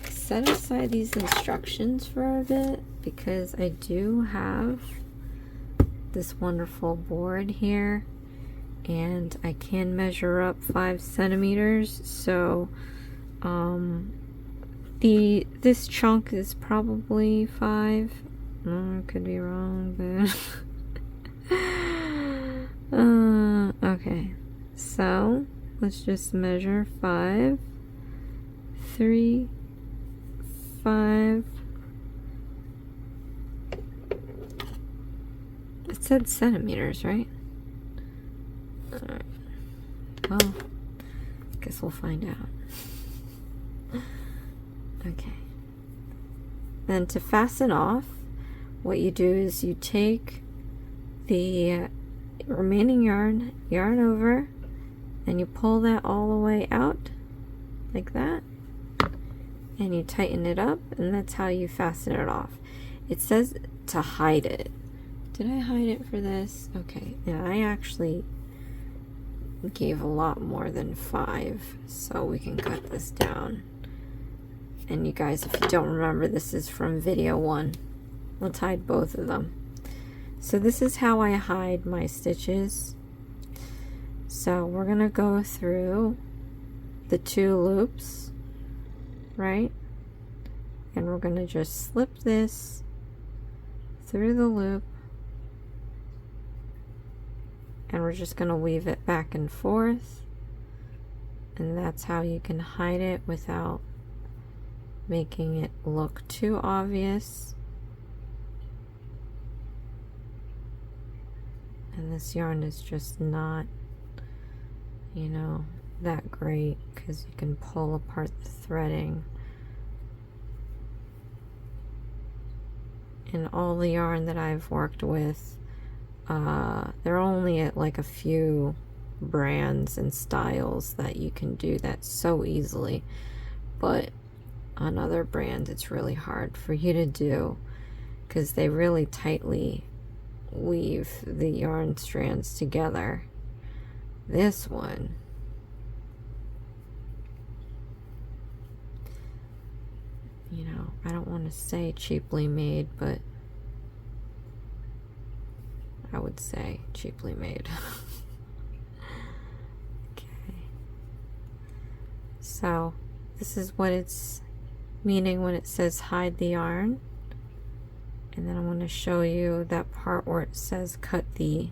set aside these instructions for a bit, because I do have got this wonderful board here, and I can measure up 5 centimeters, so this chunk is probably 5. Could be wrong, but okay, so let's just measure 5, 3, 5. It said centimeters, right? Alright. Well, guess we'll find out. Okay. Then to fasten off, what you do is you take the remaining yarn over, and you pull that all the way out like that, and you tighten it up, and that's how you fasten it off. It says to hide it. Did I hide it for this? Okay, yeah, I actually gave a lot more than 5, so we can cut this down. And you guys, if you don't remember, this is from video 1. Let's hide both of them. So this is how I hide my stitches. So we're gonna go through the 2 loops, right? And we're gonna just slip this through the loop, and we're just gonna weave it back and forth, and that's how you can hide it without making it look too obvious. And this yarn is just not, you know, that great, because you can pull apart the threading. And all the yarn that I've worked with, they're only at like a few brands and styles that you can do that so easily, but on other brands it's really hard for you to do, because they really tightly weave the yarn strands together. This one, you know, I don't want to say cheaply made, but I would say cheaply made. Okay, so this is what it's meaning when it says hide the yarn. And then I'm going to show you that part where it says cut the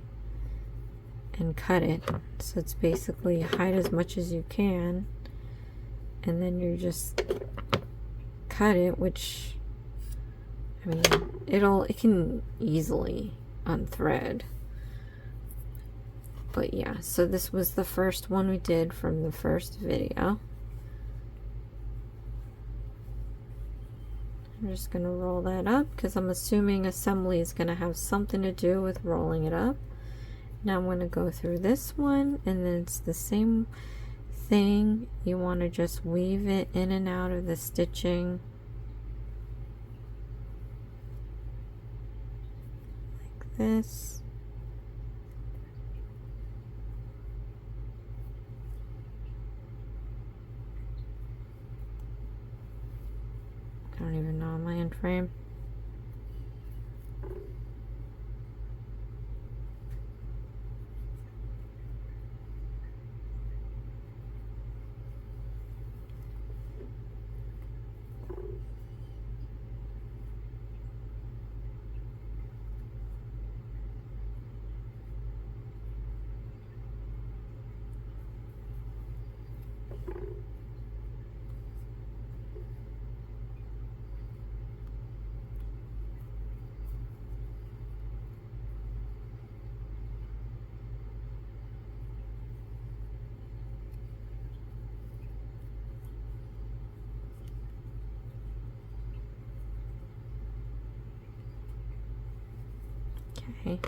and cut it. So it's basically hide as much as you can, and then you just cut it, which, I mean, it can easily unthread. But yeah, so this was the first one we did from the first video. I'm just going to roll that up, because I'm assuming assembly is going to have something to do with rolling it up. Now I'm going to go through this one, and then it's the same thing. You want to just weave it in and out of the stitching like this. I don't even know my end frame. Okay,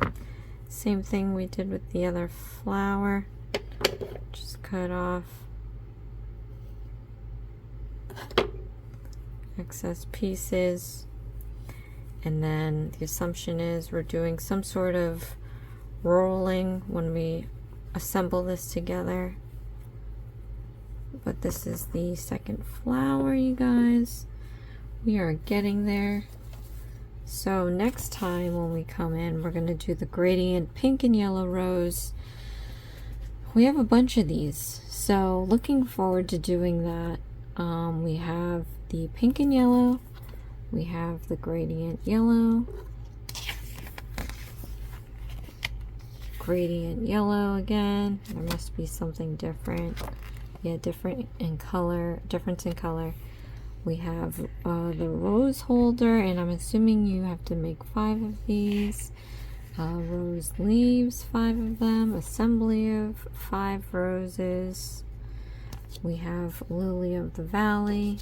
same thing we did with the other flower. Just cut off excess pieces, and then the assumption is we're doing some sort of rolling when we assemble this together. But this is the second flower, you guys. We are getting there. So next time when we come in, we're going to do the gradient pink and yellow rose. We have a bunch of these, so looking forward to doing that. We have the pink and yellow, we have the gradient yellow, gradient yellow again. There must be something different. Yeah, difference in color. We have the rose holder, and I'm assuming you have to make 5 of these. Rose leaves, 5 of them. Assembly of 5 roses. We have Lily of the Valley.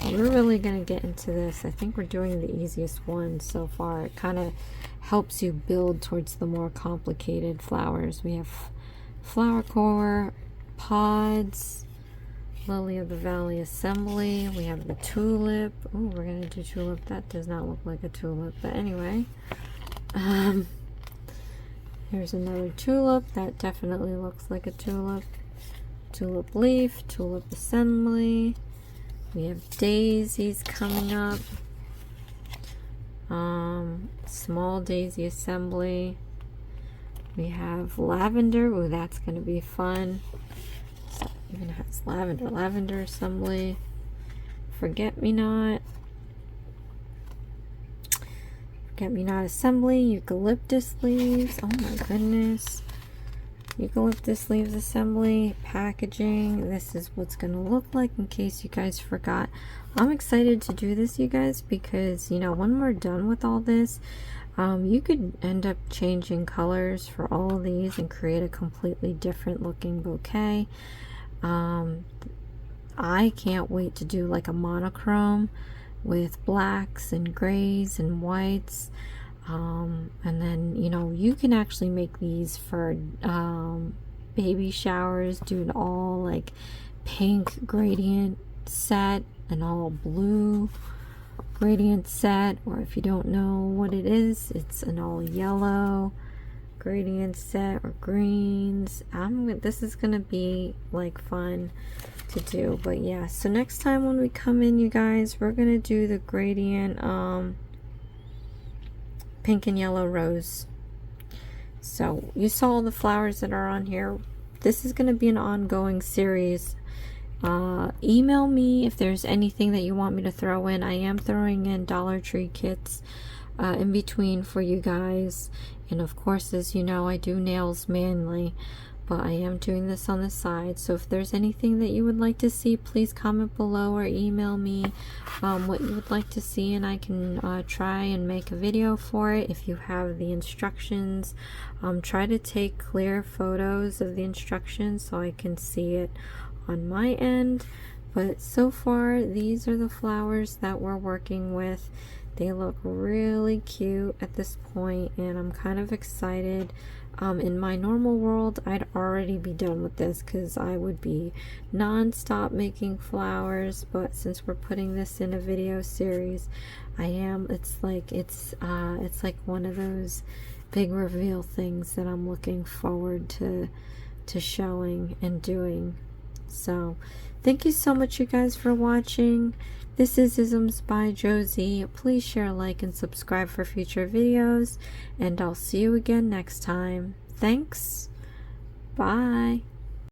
We're really going to get into this. I think we're doing the easiest one so far. It kind of helps you build towards the more complicated flowers. We have flower core, pods, Lily of the Valley assembly. We have the tulip. Oh, we're going to do tulip. That does not look like a tulip, but anyway. Here's another tulip. That definitely looks like a tulip. Tulip leaf, tulip assembly. We have daisies coming up. Small daisy assembly. We have lavender. Oh, that's going to be fun. So even has lavender assembly. Forget-me-not assembly. Eucalyptus leaves. Oh my goodness. Eucalyptus leaves assembly. Packaging. This is what's going to look like, in case you guys forgot. I'm excited to do this, you guys, because, you know, when we're done with all this, you could end up changing colors for all of these and create a completely different looking bouquet. I can't wait to do like a monochrome with blacks and grays and whites. And then, you know, you can actually make these for baby showers, do an all like pink gradient set, an all blue gradient set, or if you don't know what it is, it's an all yellow gradient set, or greens. This is gonna be like fun to do. But yeah, so next time when we come in, you guys, we're gonna do the gradient pink and yellow rose. So you saw all the flowers that are on here. This is going to be an ongoing series. Email me if there's anything that you want me to throw in. I am throwing in Dollar Tree kits in between for you guys, and of course, as you know, I do nails manually, but I am doing this on the side. So if there's anything that you would like to see, please comment below or email me what you would like to see, and I can try and make a video for it. If you have the instructions, try to take clear photos of the instructions so I can see it on my end. But so far, these are the flowers that we're working with. They look really cute at this point, and I'm kind of excited. In my normal world, I'd already be done with this because I would be non-stop making flowers, but since we're putting this in a video series, I am. It's like one of those big reveal things that I'm looking forward to showing and doing. So thank you so much, you guys, for watching. This is Isms by Josie. Please share, like, and subscribe for future videos, and I'll see you again next time. Thanks. Bye.